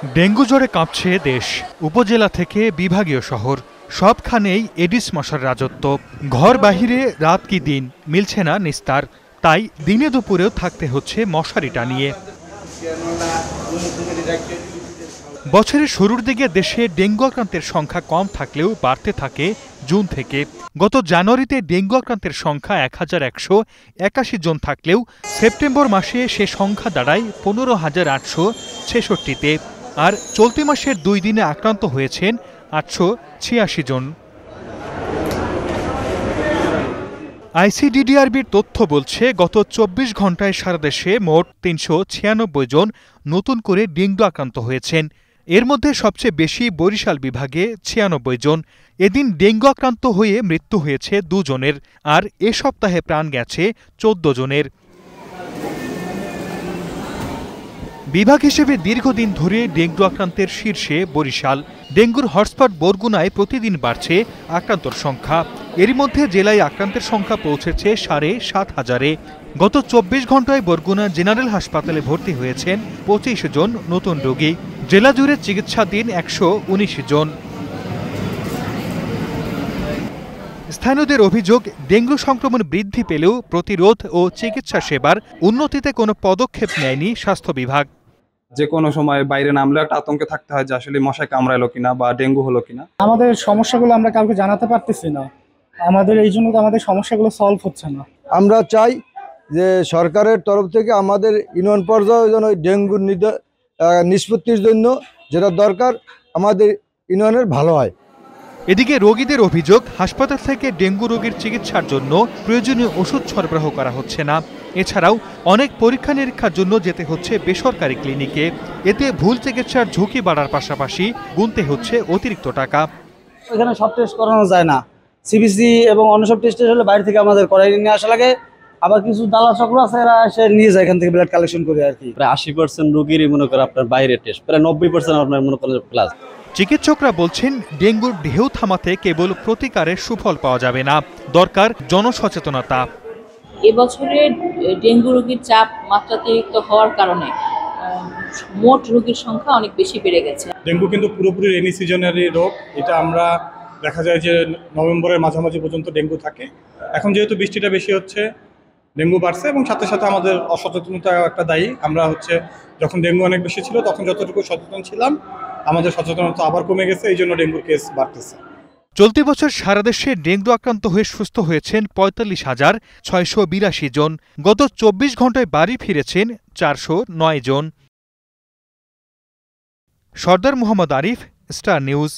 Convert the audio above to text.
Dengue জ্বরে কাঁপছে দেশ। উপজেলা থেকে বিভাগীয় শহর সবখানেই এডিস মশার রাজত্ব। ঘর বাহিরে রাত কি দিন মিলছে না নিস্তার, তাই দিনে দুপুরেও থাকতে হচ্ছে মশারি টানিয়ে। বছরের শুরুর দিকে দেশে ডেঙ্গু আক্রান্তের সংখ্যা কম থাকলেও বাড়তে থাকে জুন থেকে। গত জানুয়ারিতে ডেঙ্গু আক্রান্তের সংখ্যা ১১৮১ জন থাকলেও সেপ্টেম্বর মাসে সে সংখ্যা দাঁড়ায় ১৫,৮৬৬তে। আর চলতি মাসের ২ দিনে আক্রান্ত হয়েছেন ৮৮৬ জন। আইসিডিডিআরবির তথ্য বলছে, গত ২৪ ঘণ্টায় সারা দেশে মোট ৩৯৬ জন নতুন করে ডেঙ্গু আক্রান্ত হয়েছেন। এর মধ্যে সবচেয়ে বেশি বরিশাল বিভাগে ৯৬ জন। এদিন ডেঙ্গু আক্রান্ত হয়ে মৃত্যু হয়েছে ২ জনের, আর এ সপ্তাহে প্রাণ গেছে ১৪ জনের। বিভাগ হিসেবে দীর্ঘদিন ধরে ডেঙ্গু আক্রান্তের শীর্ষে বরিশাল। ডেঙ্গুর হটস্পট বরগুনায় প্রতিদিন বাড়ছে আক্রান্তর সংখ্যা। এরই মধ্যে জেলায় আক্রান্তের সংখ্যা পৌঁছেছে ৭,৫০০-এ। গত ২৪ ঘণ্টায় বরগুনা জেনারেল হাসপাতালে ভর্তি হয়েছেন ২৫ জন নতুন রোগী। জেলা জুড়ে চিকিৎসাধীন ১১৯ জন। স্থানীয়দের অভিযোগ, ডেঙ্গু সংক্রমণ বৃদ্ধি পেলেও প্রতিরোধ ও চিকিৎসা সেবার উন্নতিতে কোনো পদক্ষেপ নেয়নি স্বাস্থ্য বিভাগ। যে কোনো সময় বাইরে নামলে একটা আতঙ্কে থাকতে হয় যে আসলে মশায় কামড়াইলো কিনা বা ডেঙ্গু হলো কিনা। আমাদের সমস্যাগুলো আমরা কাউকে জানাতে পারতেছি না, আমাদের এই জন্য আমাদের সমস্যাগুলো সলভ হচ্ছে না। আমরা চাই যে সরকারের তরফ থেকে আমাদের ইউনিয়ন পর্যায়ে যেন ডেঙ্গুর নিষ্পত্তির জন্য যেটা দরকার আমাদের ইউনিয়নের ভালো হয়। এদিকে রোগীদের অভিযোগ, হাসপাতাল থেকে ডেঙ্গু রোগীর চিকিৎসার জন্য প্রয়োজনীয় ওষুধ সরবরাহ করা হচ্ছে না। এছাড়াও অনেক পরীক্ষা নিরীক্ষার জন্য যেতে হচ্ছে বেসরকারি ক্লিনিকে। এতে ভুল চিকিৎসার ঝুঁকি বাড়ার পাশাপাশি গুনতে হচ্ছে অতিরিক্ত টাকা। এখানে সব টেস্ট করানো যায় না, সিবিসি এবং অন্য সব টেস্ট হলে বাইরে থেকে আমাদের করাই নিয়ে আসা লাগে। আবার কিছু দালাল চক্র আছে, এরা এসে নিয়ে যায় এখান থেকে ব্লাড কালেকশন করে আর কি। প্রায় ৮০% রোগীরই মনে করেন আপনার বাইরের টেস্ট, প্রায় ৯০% আপনার মনে করেন প্লাস। চিকিৎসকরা বলছেন, ডেঙ্গুর ঢেউ থামাতে কেবল প্রতিকারের সুফল পাওয়া যাবে না, দরকার জনসচেতনতা। এবছরে ডেঙ্গু রোগীর চাপ মাত্রাতিরিক্ত হওয়ার কারণে মোট রোগীর সংখ্যা অনেক বেশি বেড়ে গেছে। ডেঙ্গু কিন্তু পুরোপুরি রেনি সিজনারি রোগ। এটা আমরা দেখা যায় যে নভেম্বরের মাঝামাঝি পর্যন্ত ডেঙ্গু থাকে। এখন যেহেতু বৃষ্টিটা বেশি হচ্ছে, ডেঙ্গু বাড়ছে এবং সাথে সাথে আমাদের অসচেতনতা একটা দায়ী। আমরা যখন ডেঙ্গু অনেক বেশি ছিল তখন যতটুকু সচেতন ছিলাম, আমাদের সচেতনতা আবার কমে গেছে, এই জন্য ডেঙ্গুর কেস বাড়তেছে। চলতি বছর সারা দেশে ডেঙ্গু আক্রান্ত হয়ে সুস্থ হয়েছেন ৪৫,৬৮২ জন। গত ২৪ ঘণ্টায় বাড়ি ফিরেছেন ৪০৯ জন। Sardar Mohammad Arif, star news.